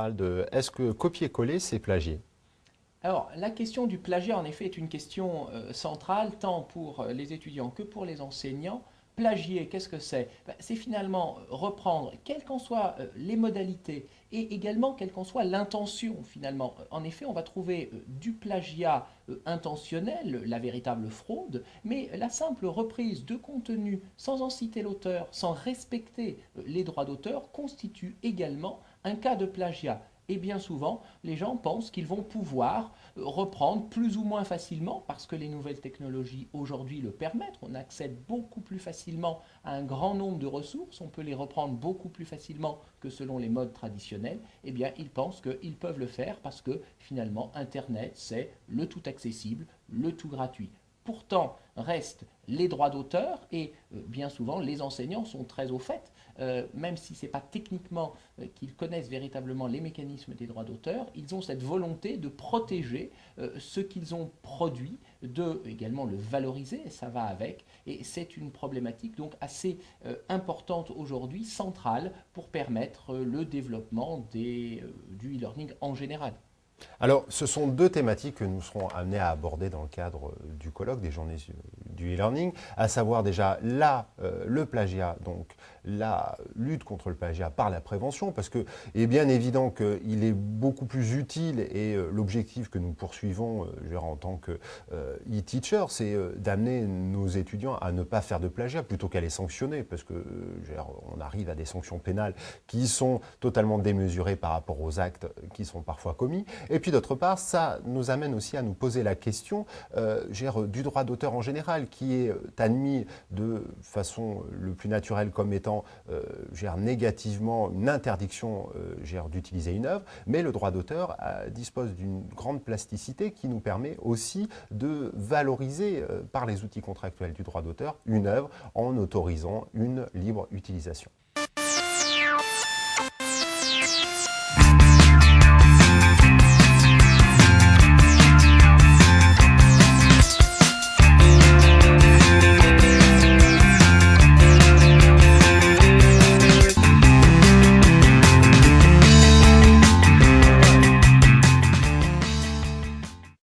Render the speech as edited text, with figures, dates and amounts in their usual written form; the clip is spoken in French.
Gérald, est-ce que copier-coller, c'est plagier? Alors, la question du plagiat, en effet, est une question centrale, tant pour les étudiants que pour les enseignants. Plagier, qu'est-ce que c'est? C'est finalement reprendre, quelles qu'en soient les modalités, et également quelle qu'en soit l'intention, finalement. En effet, on va trouver du plagiat intentionnel, la véritable fraude, mais la simple reprise de contenu sans en citer l'auteur, sans respecter les droits d'auteur, constitue également un cas de plagiat. Et bien souvent, les gens pensent qu'ils vont pouvoir reprendre plus ou moins facilement, parce que les nouvelles technologies aujourd'hui le permettent. On accède beaucoup plus facilement à un grand nombre de ressources, on peut les reprendre beaucoup plus facilement que selon les modes traditionnels. Eh bien, ils pensent qu'ils peuvent le faire parce que finalement, Internet, c'est le tout accessible, le tout gratuit. Pourtant, restent les droits d'auteur et bien souvent les enseignants sont très au fait, même si ce n'est pas techniquement qu'ils connaissent véritablement les mécanismes des droits d'auteur, ils ont cette volonté de protéger ce qu'ils ont produit, de également le valoriser, et ça va avec, et c'est une problématique donc assez importante aujourd'hui, centrale, pour permettre le développement du e-learning en général. Alors, ce sont deux thématiques que nous serons amenés à aborder dans le cadre du colloque des journées du e-learning, à savoir déjà le plagiat, donc la lutte contre le plagiat par la prévention, parce que il est bien évident qu'il est beaucoup plus utile et l'objectif que nous poursuivons en tant que e-teacher, c'est d'amener nos étudiants à ne pas faire de plagiat plutôt qu'à les sanctionner, parce que on arrive à des sanctions pénales qui sont totalement démesurées par rapport aux actes qui sont parfois commis. Et puis d'autre part, ça nous amène aussi à nous poser la question du droit d'auteur en général, qui est admis de façon le plus naturelle comme étant négativement une interdiction d'utiliser une œuvre, mais le droit d'auteur dispose d'une grande plasticité qui nous permet aussi de valoriser par les outils contractuels du droit d'auteur une œuvre en autorisant une libre utilisation.